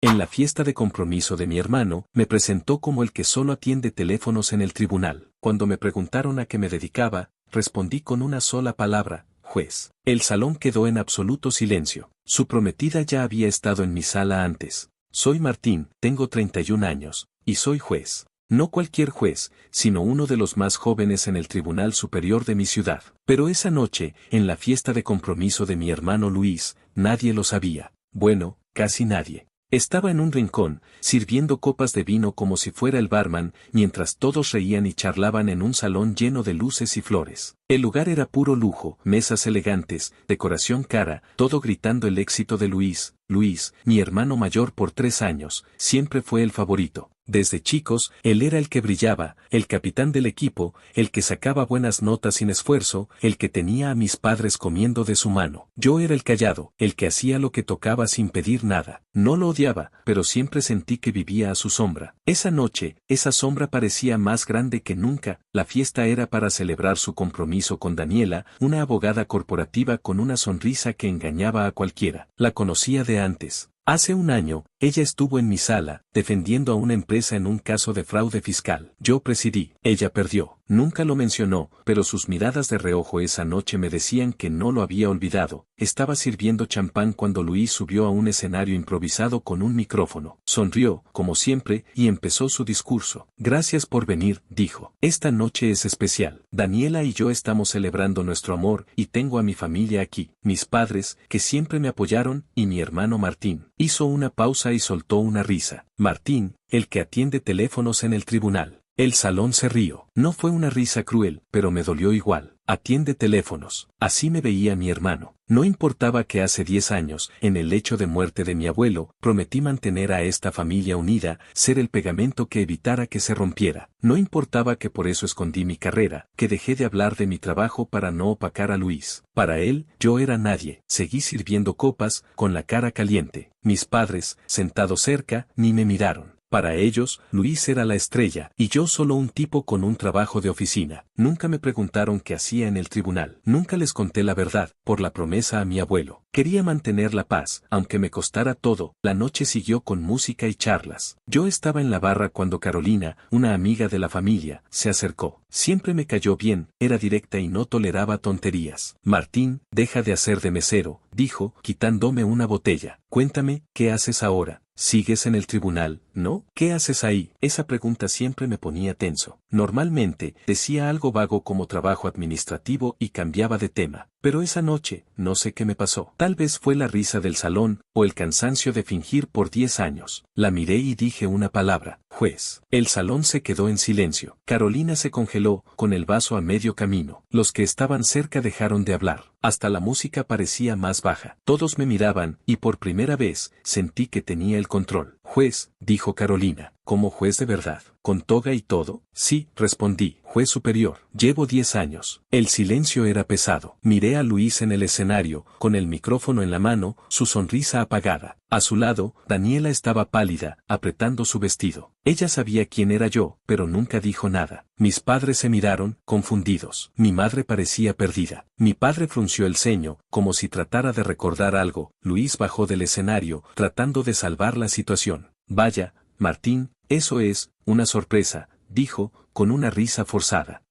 En la fiesta de compromiso de mi hermano, me presentó como el que solo atiende teléfonos en el tribunal. Cuando me preguntaron a qué me dedicaba, respondí con una sola palabra: juez. El salón quedó en absoluto silencio. Su prometida ya había estado en mi sala antes. Soy Martín, tengo 31 años, y soy juez. No cualquier juez, sino uno de los más jóvenes en el Tribunal Superior de mi ciudad. Pero esa noche, en la fiesta de compromiso de mi hermano Luis, nadie lo sabía. Bueno, casi nadie. Estaba en un rincón, sirviendo copas de vino como si fuera el barman, mientras todos reían y charlaban en un salón lleno de luces y flores. El lugar era puro lujo, mesas elegantes, decoración cara, todo gritando el éxito de Luis. Luis, mi hermano mayor por 3 años, siempre fue el favorito. Desde chicos, él era el que brillaba, el capitán del equipo, el que sacaba buenas notas sin esfuerzo, el que tenía a mis padres comiendo de su mano. Yo era el callado, el que hacía lo que tocaba sin pedir nada. No lo odiaba, pero siempre sentí que vivía a su sombra. Esa noche, esa sombra parecía más grande que nunca. La fiesta era para celebrar su compromiso con Daniela, una abogada corporativa con una sonrisa que engañaba a cualquiera. La conocía de antes. Hace un año, ella estuvo en mi sala, defendiendo a una empresa en un caso de fraude fiscal. Yo presidí. Ella perdió. Nunca lo mencionó, pero sus miradas de reojo esa noche me decían que no lo había olvidado. Estaba sirviendo champán cuando Luis subió a un escenario improvisado con un micrófono. Sonrió, como siempre, y empezó su discurso. Gracias por venir, dijo. Esta noche es especial. Daniela y yo estamos celebrando nuestro amor, y tengo a mi familia aquí. Mis padres, que siempre me apoyaron, y mi hermano Martín. Hizo una pausa y soltó una risa. Martín, el que atiende teléfonos en el tribunal. El salón se rió. No fue una risa cruel, pero me dolió igual. Atiende teléfonos. Así me veía mi hermano. No importaba que hace 10 años, en el lecho de muerte de mi abuelo, prometí mantener a esta familia unida, ser el pegamento que evitara que se rompiera. No importaba que por eso escondí mi carrera, que dejé de hablar de mi trabajo para no opacar a Luis. Para él, yo era nadie. Seguí sirviendo copas, con la cara caliente. Mis padres, sentados cerca, ni me miraron. Para ellos, Luis era la estrella, y yo solo un tipo con un trabajo de oficina. Nunca me preguntaron qué hacía en el tribunal. Nunca les conté la verdad, por la promesa a mi abuelo. Quería mantener la paz, aunque me costara todo. La noche siguió con música y charlas. Yo estaba en la barra cuando Carolina, una amiga de la familia, se acercó. Siempre me cayó bien, era directa y no toleraba tonterías. Martín, deja de hacer de mesero, dijo, quitándome una botella. Cuéntame, ¿qué haces ahora? ¿Sigues en el tribunal, no? ¿Qué haces ahí? Esa pregunta siempre me ponía tenso. Normalmente, decía algo vago como trabajo administrativo y cambiaba de tema. Pero esa noche, no sé qué me pasó. Tal vez fue la risa del salón, o el cansancio de fingir por 10 años. La miré y dije una palabra: juez. El salón se quedó en silencio. Carolina se congeló, con el vaso a medio camino. Los que estaban cerca dejaron de hablar. Hasta la música parecía más baja. Todos me miraban, y por primera vez, sentí que tenía el control. Juez, dijo Carolina. ¿Como juez de verdad? ¿Con toga y todo? Sí, respondí. Juez superior. Llevo 10 años. El silencio era pesado. Miré a Luis en el escenario, con el micrófono en la mano, su sonrisa apagada. A su lado, Daniela estaba pálida, apretando su vestido. Ella sabía quién era yo, pero nunca dijo nada. Mis padres se miraron, confundidos. Mi madre parecía perdida. Mi padre frunció el ceño, como si tratara de recordar algo. Luis bajó del escenario, tratando de salvar la situación. Vaya, Martín, eso es una sorpresa, dijo, con una risa forzada.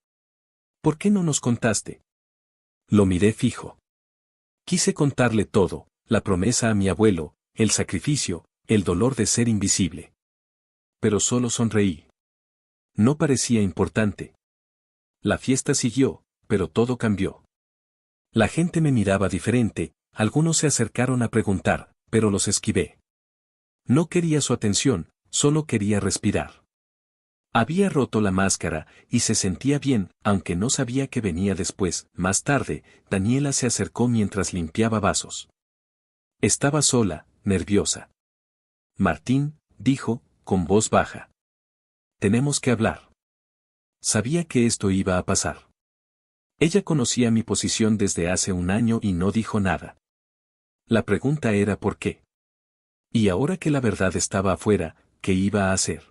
¿Por qué no nos contaste? Lo miré fijo. Quise contarle todo, la promesa a mi abuelo, el sacrificio, el dolor de ser invisible. Pero solo sonreí. No parecía importante. La fiesta siguió, pero todo cambió. La gente me miraba diferente, algunos se acercaron a preguntar, pero los esquivé. No quería su atención, solo quería respirar. Había roto la máscara, y se sentía bien, aunque no sabía qué venía después. Más tarde, Daniela se acercó mientras limpiaba vasos. Estaba sola, nerviosa. Martín, dijo, con voz baja. Tenemos que hablar. Sabía que esto iba a pasar. Ella conocía mi posición desde hace un año y no dijo nada. La pregunta era ¿por qué? Y ahora que la verdad estaba afuera, ¿qué iba a hacer?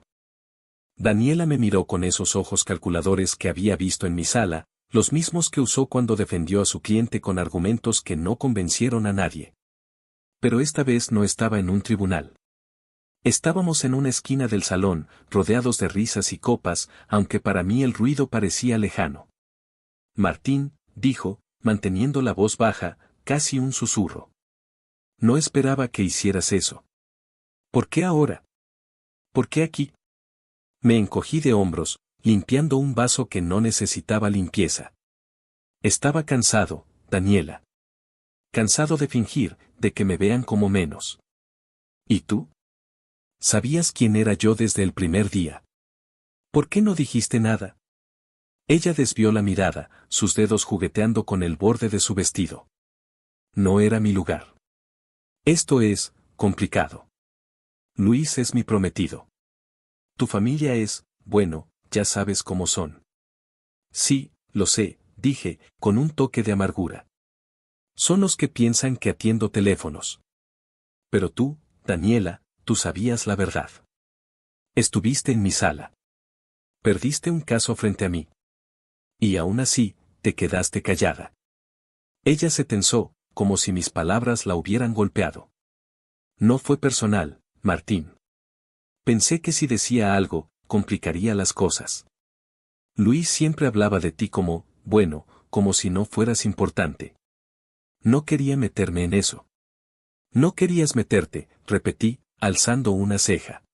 Daniela me miró con esos ojos calculadores que había visto en mi sala, los mismos que usó cuando defendió a su cliente con argumentos que no convencieron a nadie. Pero esta vez no estaba en un tribunal. Estábamos en una esquina del salón, rodeados de risas y copas, aunque para mí el ruido parecía lejano. Martín, dijo, manteniendo la voz baja, casi un susurro. No esperaba que hicieras eso. ¿Por qué ahora? ¿Por qué aquí? Me encogí de hombros, limpiando un vaso que no necesitaba limpieza. Estaba cansado, Daniela. Cansado de fingir, de que me vean como menos. ¿Y tú? Sabías quién era yo desde el primer día. ¿Por qué no dijiste nada? Ella desvió la mirada, sus dedos jugueteando con el borde de su vestido. No era mi lugar. Esto es, complicado. Luis es mi prometido. Tu familia es, bueno, ya sabes cómo son. Sí, lo sé, dije, con un toque de amargura. Son los que piensan que atiendo teléfonos. Pero tú, Daniela, tú sabías la verdad. Estuviste en mi sala. Perdiste un caso frente a mí. Y aún así, te quedaste callada. Ella se tensó, como si mis palabras la hubieran golpeado. No fue personal, Martín. Pensé que si decía algo, complicaría las cosas. Luis siempre hablaba de ti como, bueno, como si no fueras importante. No quería meterme en eso. No querías meterte, repetí, alzando una ceja.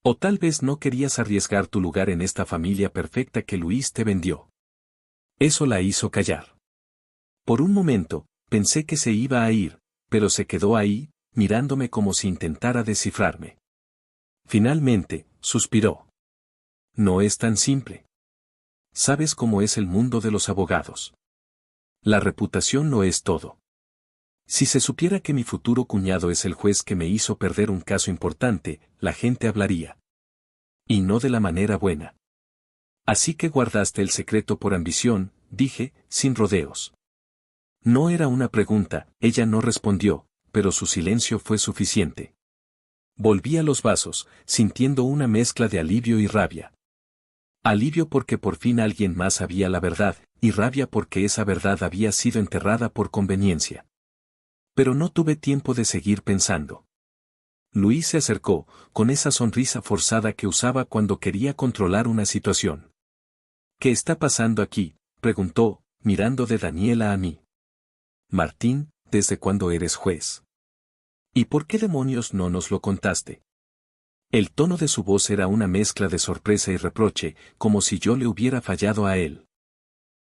O tal vez no querías arriesgar tu lugar en esta familia perfecta que Luis te vendió. Eso la hizo callar. Por un momento, pensé que se iba a ir, pero se quedó ahí, mirándome como si intentara descifrarme. Finalmente, suspiró. No es tan simple. Sabes cómo es el mundo de los abogados. La reputación no es todo. Si se supiera que mi futuro cuñado es el juez que me hizo perder un caso importante, la gente hablaría. Y no de la manera buena. Así que guardaste el secreto por ambición, dije, sin rodeos. No era una pregunta, ella no respondió, pero su silencio fue suficiente. Volví a los vasos, sintiendo una mezcla de alivio y rabia. Alivio porque por fin alguien más sabía la verdad, y rabia porque esa verdad había sido enterrada por conveniencia. Pero no tuve tiempo de seguir pensando. Luis se acercó, con esa sonrisa forzada que usaba cuando quería controlar una situación. ¿Qué está pasando aquí?, preguntó, mirando de Daniela a mí. Martín, ¿desde cuándo eres juez? ¿Y por qué demonios no nos lo contaste? El tono de su voz era una mezcla de sorpresa y reproche, como si yo le hubiera fallado a él.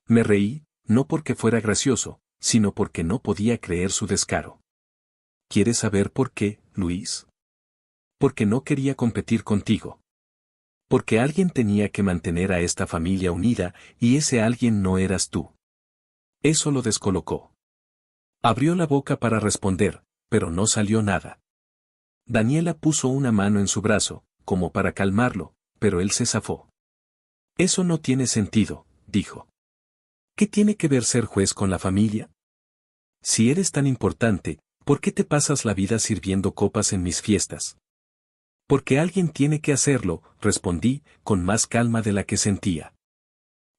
Me reí, no porque fuera gracioso, sino porque no podía creer su descaro. ¿Quieres saber por qué, Luis? Porque no quería competir contigo. Porque alguien tenía que mantener a esta familia unida, y ese alguien no eras tú. Eso lo descolocó. Abrió la boca para responder, pero no salió nada. Daniela puso una mano en su brazo, como para calmarlo, pero él se zafó. Eso no tiene sentido, dijo. ¿Qué tiene que ver ser juez con la familia? Si eres tan importante, ¿por qué te pasas la vida sirviendo copas en mis fiestas? Porque alguien tiene que hacerlo, respondí, con más calma de la que sentía.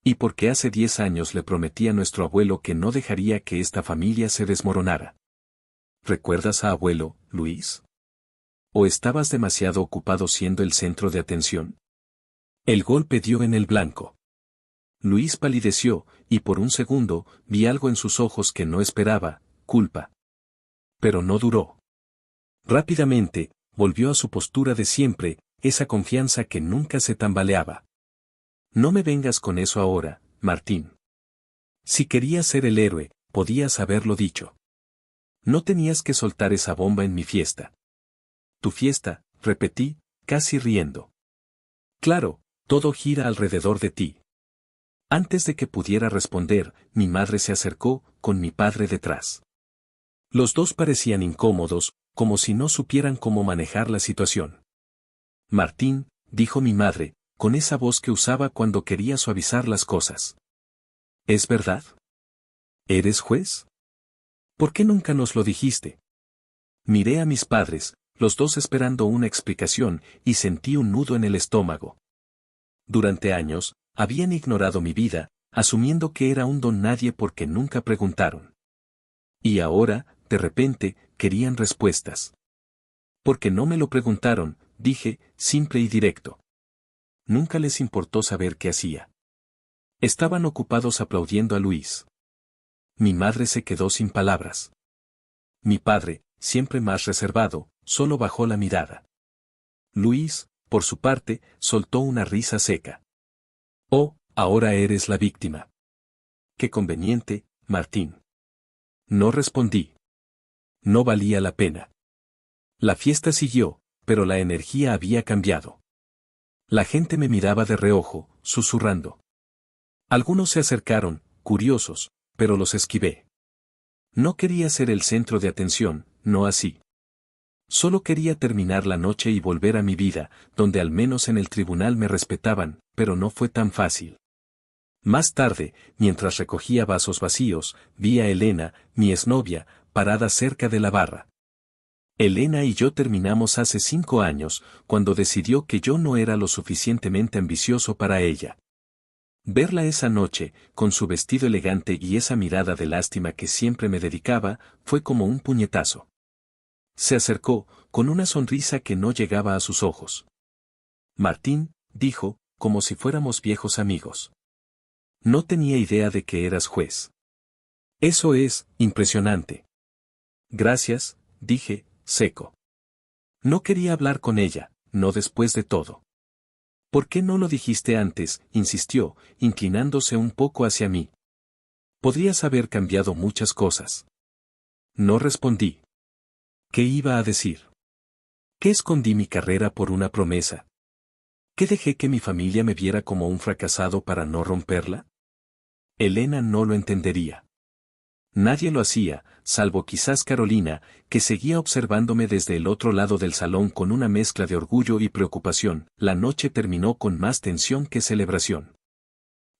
Y porque hace 10 años le prometí a nuestro abuelo que no dejaría que esta familia se desmoronara. ¿Recuerdas a abuelo, Luis? ¿O estabas demasiado ocupado siendo el centro de atención? El golpe dio en el blanco. Luis palideció, y por un segundo, vi algo en sus ojos que no esperaba, culpa. Pero no duró. Rápidamente, volvió a su postura de siempre, esa confianza que nunca se tambaleaba. No me vengas con eso ahora, Martín. Si querías ser el héroe, podías haberlo dicho. No tenías que soltar esa bomba en mi fiesta. Tu fiesta, repetí, casi riendo. Claro, todo gira alrededor de ti. Antes de que pudiera responder, mi madre se acercó, con mi padre detrás. Los dos parecían incómodos, como si no supieran cómo manejar la situación. Martín, dijo mi madre, con esa voz que usaba cuando quería suavizar las cosas. ¿Es verdad? ¿Eres juez? ¿Por qué nunca nos lo dijiste? Miré a mis padres, los dos esperando una explicación, y sentí un nudo en el estómago. Durante años, habían ignorado mi vida, asumiendo que era un don nadie porque nunca preguntaron. Y ahora, de repente, querían respuestas. Porque no me lo preguntaron, dije, simple y directo. Nunca les importó saber qué hacía. Estaban ocupados aplaudiendo a Luis. Mi madre se quedó sin palabras. Mi padre, siempre más reservado, solo bajó la mirada. Luis, por su parte, soltó una risa seca. Oh, ahora eres la víctima. Qué conveniente, Martín. No respondí. No valía la pena. La fiesta siguió, pero la energía había cambiado. La gente me miraba de reojo, susurrando. Algunos se acercaron, curiosos, pero los esquivé. No quería ser el centro de atención, no así. Solo quería terminar la noche y volver a mi vida, donde al menos en el tribunal me respetaban, pero no fue tan fácil. Más tarde, mientras recogía vasos vacíos, vi a Elena, mi exnovia, parada cerca de la barra. Elena y yo terminamos hace 5 años, cuando decidió que yo no era lo suficientemente ambicioso para ella. Verla esa noche, con su vestido elegante y esa mirada de lástima que siempre me dedicaba, fue como un puñetazo. Se acercó, con una sonrisa que no llegaba a sus ojos. Martín, dijo, como si fuéramos viejos amigos. No tenía idea de que eras juez. Eso es, impresionante. Gracias, dije, seco. No quería hablar con ella, no después de todo. ¿Por qué no lo dijiste antes?, insistió, inclinándose un poco hacia mí. Podrías haber cambiado muchas cosas. No respondí. ¿Qué iba a decir? ¿Qué escondí mi carrera por una promesa? ¿Qué dejé que mi familia me viera como un fracasado para no romperla? Elena no lo entendería. Nadie lo hacía, salvo quizás Carolina, que seguía observándome desde el otro lado del salón con una mezcla de orgullo y preocupación. La noche terminó con más tensión que celebración.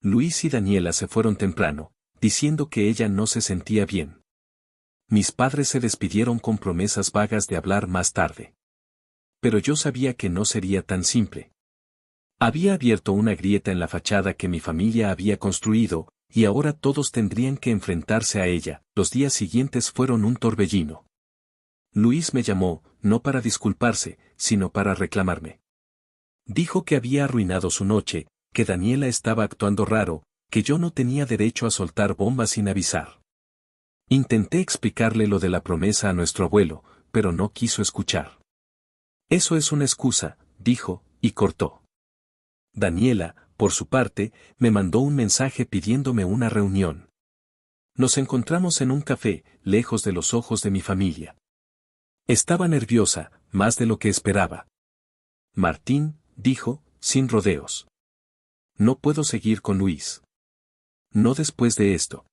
Luis y Daniela se fueron temprano, diciendo que ella no se sentía bien. Mis padres se despidieron con promesas vagas de hablar más tarde. Pero yo sabía que no sería tan simple. Había abierto una grieta en la fachada que mi familia había construido, y ahora todos tendrían que enfrentarse a ella. Los días siguientes fueron un torbellino. Luis me llamó, no para disculparse, sino para reclamarme. Dijo que había arruinado su noche, que Daniela estaba actuando raro, que yo no tenía derecho a soltar bombas sin avisar. Intenté explicarle lo de la promesa a nuestro abuelo, pero no quiso escuchar. Eso es una excusa, dijo, y cortó. Daniela, por su parte, me mandó un mensaje pidiéndome una reunión. Nos encontramos en un café, lejos de los ojos de mi familia. Estaba nerviosa, más de lo que esperaba. Martín, dijo, sin rodeos. No puedo seguir con Luis. No después de esto.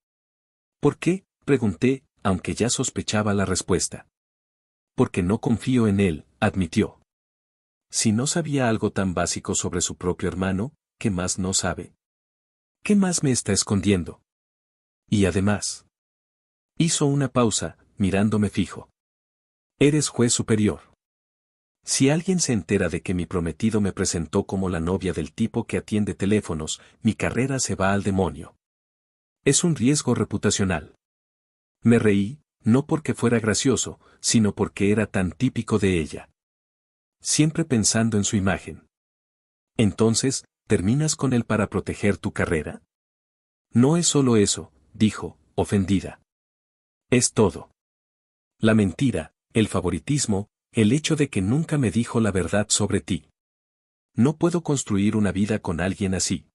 ¿Por qué?, pregunté, aunque ya sospechaba la respuesta. Porque no confío en él, admitió. Si no sabía algo tan básico sobre su propio hermano, ¿qué más no sabe? ¿Qué más me está escondiendo? Y además. Hizo una pausa, mirándome fijo. Eres juez superior. Si alguien se entera de que mi prometido me presentó como la novia del tipo que atiende teléfonos, mi carrera se va al demonio. Es un riesgo reputacional. Me reí, no porque fuera gracioso, sino porque era tan típico de ella. Siempre pensando en su imagen. Entonces, ¿terminas con él para proteger tu carrera? No es solo eso, dijo, ofendida. Es todo. La mentira, el favoritismo, el hecho de que nunca me dijo la verdad sobre ti. No puedo construir una vida con alguien así.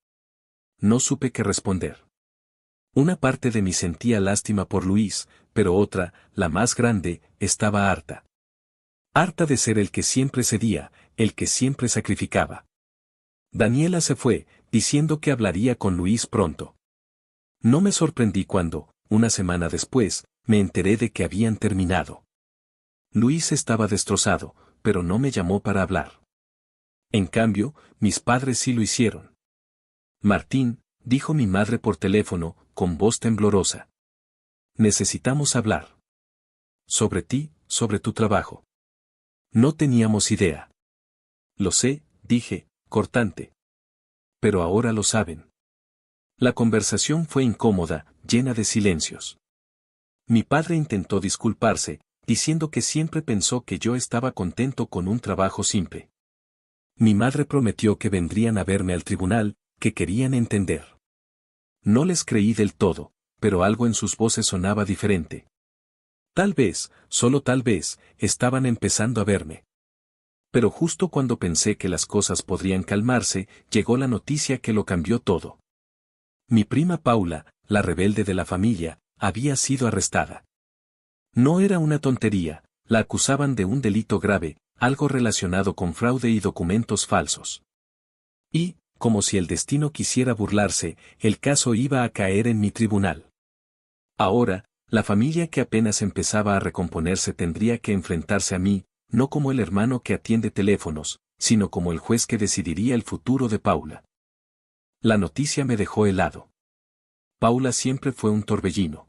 No supe qué responder. Una parte de mí sentía lástima por Luis, pero otra, la más grande, estaba harta. Harta de ser el que siempre cedía, el que siempre sacrificaba. Daniela se fue, diciendo que hablaría con Luis pronto. No me sorprendí cuando, una semana después, me enteré de que habían terminado. Luis estaba destrozado, pero no me llamó para hablar. En cambio, mis padres sí lo hicieron. Martín, dijo mi madre por teléfono, con voz temblorosa. Necesitamos hablar. Sobre ti, sobre tu trabajo. No teníamos idea. Lo sé, dije, cortante. Pero ahora lo saben. La conversación fue incómoda, llena de silencios. Mi padre intentó disculparse, diciendo que siempre pensó que yo estaba contento con un trabajo simple. Mi madre prometió que vendrían a verme al tribunal, que querían entender. No les creí del todo, pero algo en sus voces sonaba diferente. Tal vez, solo tal vez, estaban empezando a verme. Pero justo cuando pensé que las cosas podrían calmarse, llegó la noticia que lo cambió todo. Mi prima Paula, la rebelde de la familia, había sido arrestada. No era una tontería, la acusaban de un delito grave, algo relacionado con fraude y documentos falsos. Y, como si el destino quisiera burlarse, el caso iba a caer en mi tribunal. Ahora, la familia que apenas empezaba a recomponerse tendría que enfrentarse a mí, no como el hermano que atiende teléfonos, sino como el juez que decidiría el futuro de Paula. La noticia me dejó helado. Paula siempre fue un torbellino.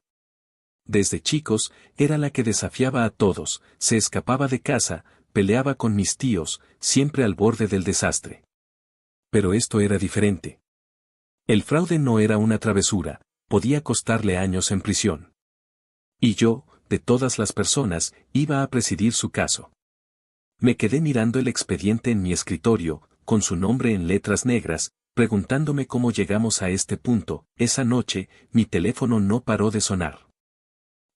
Desde chicos, era la que desafiaba a todos, se escapaba de casa, peleaba con mis tíos, siempre al borde del desastre. Pero esto era diferente. El fraude no era una travesura, podía costarle años en prisión. Y yo, de todas las personas, iba a presidir su caso. Me quedé mirando el expediente en mi escritorio, con su nombre en letras negras, preguntándome cómo llegamos a este punto. Esa noche, mi teléfono no paró de sonar.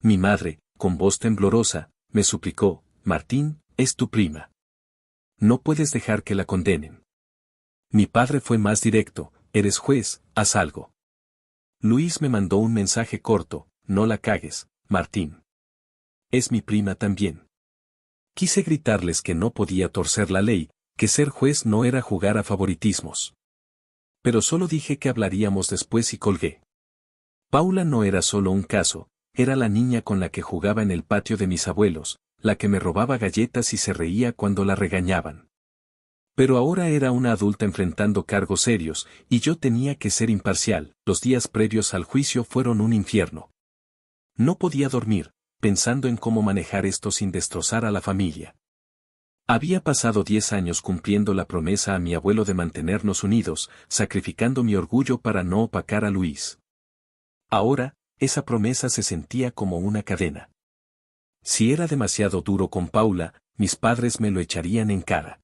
Mi madre, con voz temblorosa, me suplicó: Martín, es tu prima. No puedes dejar que la condenen. Mi padre fue más directo: eres juez, haz algo. Luis me mandó un mensaje corto: no la cagues, Martín. Es mi prima también. Quise gritarles que no podía torcer la ley, que ser juez no era jugar a favoritismos. Pero solo dije que hablaríamos después y colgué. Paula no era solo un caso, era la niña con la que jugaba en el patio de mis abuelos, la que me robaba galletas y se reía cuando la regañaban. Pero ahora era una adulta enfrentando cargos serios, y yo tenía que ser imparcial. Los días previos al juicio fueron un infierno. No podía dormir, pensando en cómo manejar esto sin destrozar a la familia. Había pasado 10 años cumpliendo la promesa a mi abuelo de mantenernos unidos, sacrificando mi orgullo para no opacar a Luis. Ahora, esa promesa se sentía como una cadena. Si era demasiado duro con Paula, mis padres me lo echarían en cara.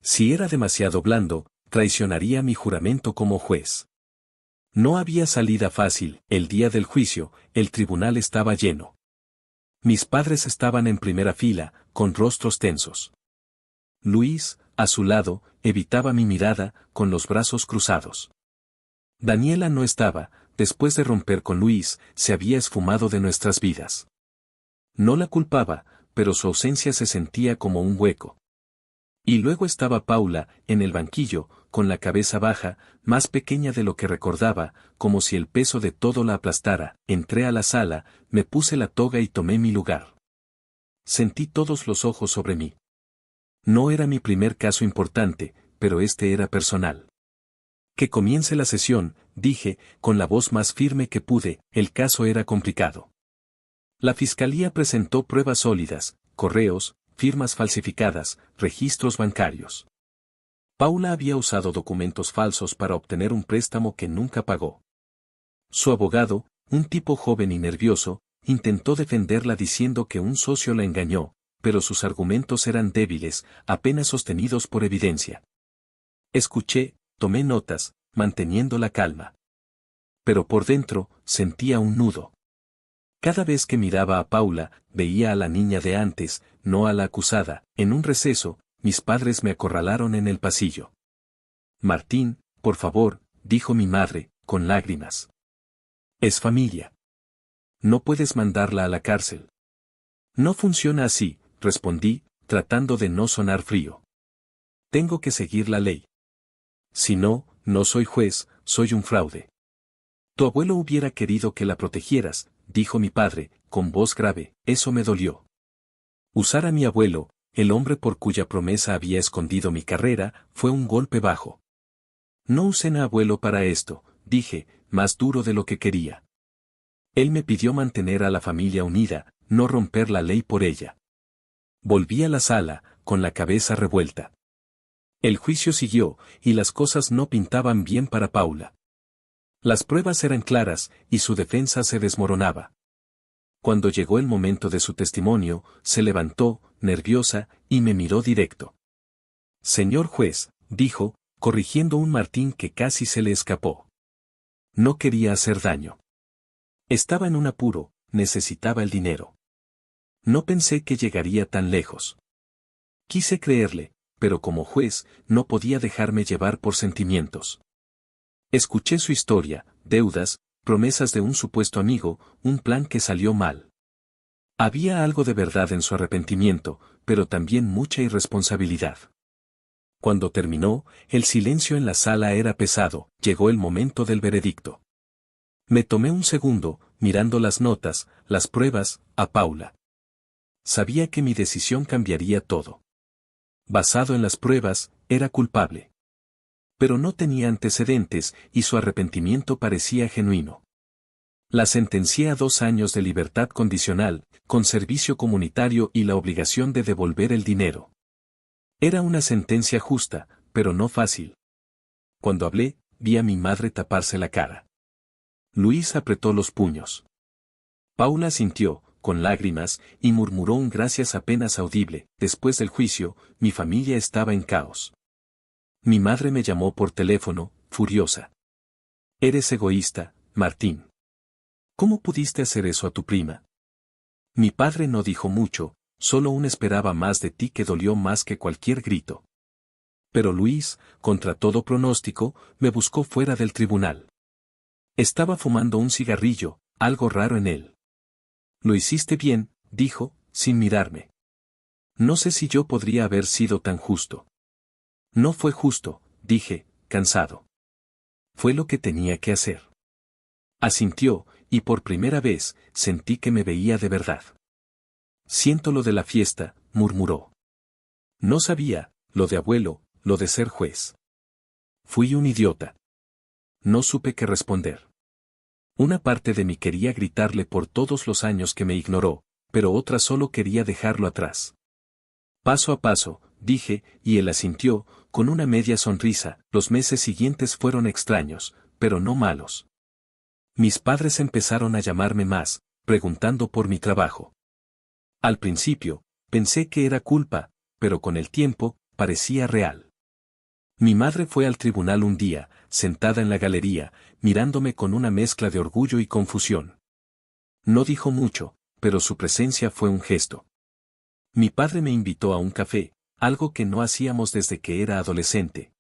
Si era demasiado blando, traicionaría mi juramento como juez. No había salida fácil. El día del juicio, el tribunal estaba lleno. Mis padres estaban en primera fila, con rostros tensos. Luis, a su lado, evitaba mi mirada, con los brazos cruzados. Daniela no estaba. Después de romper con Luis, se había esfumado de nuestras vidas. No la culpaba, pero su ausencia se sentía como un hueco. Y luego estaba Paula, en el banquillo, con la cabeza baja, más pequeña de lo que recordaba, como si el peso de todo la aplastara. Entré a la sala, me puse la toga y tomé mi lugar. Sentí todos los ojos sobre mí. No era mi primer caso importante, pero este era personal. Que comience la sesión, dije, con la voz más firme que pude. El caso era complicado. La fiscalía presentó pruebas sólidas: correos, firmas falsificadas, registros bancarios. Paula había usado documentos falsos para obtener un préstamo que nunca pagó. Su abogado, un tipo joven y nervioso, intentó defenderla diciendo que un socio la engañó, pero sus argumentos eran débiles, apenas sostenidos por evidencia. Escuché, tomé notas, manteniendo la calma. Pero por dentro, sentía un nudo. Cada vez que miraba a Paula, veía a la niña de antes, no a la acusada. En un receso, mis padres me acorralaron en el pasillo. Martín, por favor, dijo mi madre, con lágrimas. Es familia. No puedes mandarla a la cárcel. No funciona así, respondí, tratando de no sonar frío. Tengo que seguir la ley. Si no, no soy juez, soy un fraude. Tu abuelo hubiera querido que la protegieras, dijo mi padre, con voz grave. Eso me dolió. Usar a mi abuelo, el hombre por cuya promesa había escondido mi carrera, fue un golpe bajo. No usen a abuelo para esto, dije, más duro de lo que quería. Él me pidió mantener a la familia unida, no romper la ley por ella. Volví a la sala, con la cabeza revuelta. El juicio siguió, y las cosas no pintaban bien para Paula. Las pruebas eran claras, y su defensa se desmoronaba. Cuando llegó el momento de su testimonio, se levantó, nerviosa, y me miró directo. Señor juez, dijo, corrigiendo un Martín que casi se le escapó. No quería hacer daño. Estaba en un apuro, necesitaba el dinero. No pensé que llegaría tan lejos. Quise creerle, pero como juez, no podía dejarme llevar por sentimientos. Escuché su historia, deudas, promesas de un supuesto amigo, un plan que salió mal. Había algo de verdad en su arrepentimiento, pero también mucha irresponsabilidad. Cuando terminó, el silencio en la sala era pesado, llegó el momento del veredicto. Me tomé un segundo, mirando las notas, las pruebas, a Paula. Sabía que mi decisión cambiaría todo. Basado en las pruebas, era culpable. Pero no tenía antecedentes y su arrepentimiento parecía genuino. La sentencié a 2 años de libertad condicional, con servicio comunitario y la obligación de devolver el dinero. Era una sentencia justa, pero no fácil. Cuando hablé, vi a mi madre taparse la cara. Luis apretó los puños. Paula sintió, con lágrimas, y murmuró un gracias apenas audible. Después del juicio, mi familia estaba en caos. Mi madre me llamó por teléfono, furiosa. Eres egoísta, Martín. ¿Cómo pudiste hacer eso a tu prima? Mi padre no dijo mucho, solo un esperaba más de ti que dolió más que cualquier grito. Pero Luis, contra todo pronóstico, me buscó fuera del tribunal. Estaba fumando un cigarrillo, algo raro en él. Lo hiciste bien, dijo, sin mirarme. No sé si yo podría haber sido tan justo. No fue justo, dije, cansado. Fue lo que tenía que hacer. Asintió, y por primera vez, sentí que me veía de verdad. Siento lo de la fiesta, murmuró. No sabía, lo de abuelo, lo de ser juez. Fui un idiota. No supe qué responder. Una parte de mí quería gritarle por todos los años que me ignoró, pero otra solo quería dejarlo atrás. Paso a paso, dije, y él asintió, con una media sonrisa. Los meses siguientes fueron extraños, pero no malos. Mis padres empezaron a llamarme más, preguntando por mi trabajo. Al principio, pensé que era culpa, pero con el tiempo, parecía real. Mi madre fue al tribunal un día, sentada en la galería, mirándome con una mezcla de orgullo y confusión. No dijo mucho, pero su presencia fue un gesto. Mi padre me invitó a un café, algo que no hacíamos desde que era adolescente.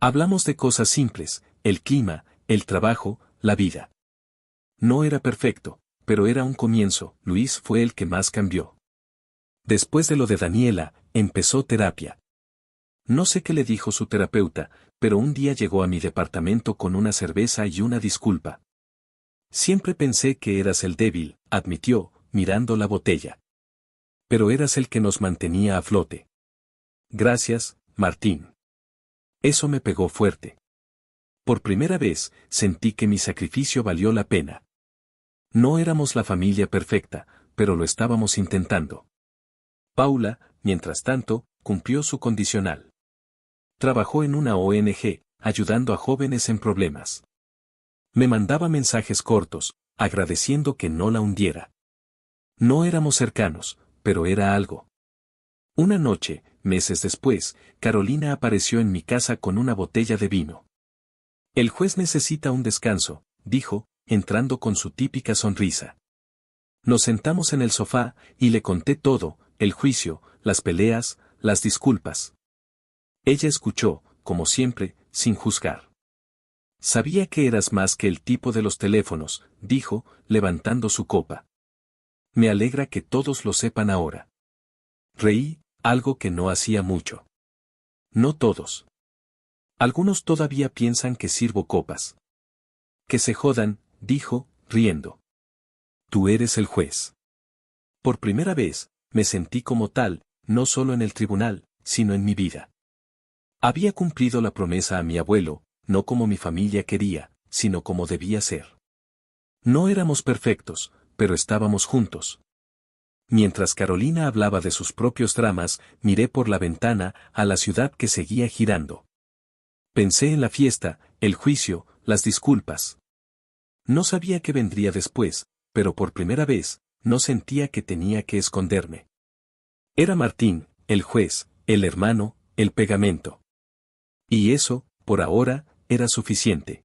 Hablamos de cosas simples, el clima, el trabajo, la vida. No era perfecto, pero era un comienzo. Luis fue el que más cambió. Después de lo de Daniela, empezó terapia. No sé qué le dijo su terapeuta, pero un día llegó a mi departamento con una cerveza y una disculpa. Siempre pensé que eras el débil, admitió, mirando la botella. Pero eras el que nos mantenía a flote. Gracias, Martín. Eso me pegó fuerte. Por primera vez, sentí que mi sacrificio valió la pena. No éramos la familia perfecta, pero lo estábamos intentando. Paula, mientras tanto, cumplió su condicional. Trabajó en una ONG, ayudando a jóvenes en problemas. Me mandaba mensajes cortos, agradeciendo que no la hundiera. No éramos cercanos, pero era algo. Una noche, meses después, Carolina apareció en mi casa con una botella de vino. El juez necesita un descanso, dijo, entrando con su típica sonrisa. Nos sentamos en el sofá, y le conté todo, el juicio, las peleas, las disculpas. Ella escuchó, como siempre, sin juzgar. Sabía que eras más que el tipo de los teléfonos, dijo, levantando su copa. Me alegra que todos lo sepan ahora. Reí, algo que no hacía mucho. No todos. Algunos todavía piensan que sirvo copas. Que se jodan, dijo, riendo. Tú eres el juez. Por primera vez, me sentí como tal, no solo en el tribunal, sino en mi vida. Había cumplido la promesa a mi abuelo, no como mi familia quería, sino como debía ser. No éramos perfectos, pero estábamos juntos. Mientras Carolina hablaba de sus propios dramas, miré por la ventana a la ciudad que seguía girando. Pensé en la fiesta, el juicio, las disculpas. No sabía qué vendría después, pero por primera vez, no sentía que tenía que esconderme. Era Martín, el juez, el hermano, el pegamento. Y eso, por ahora, era suficiente.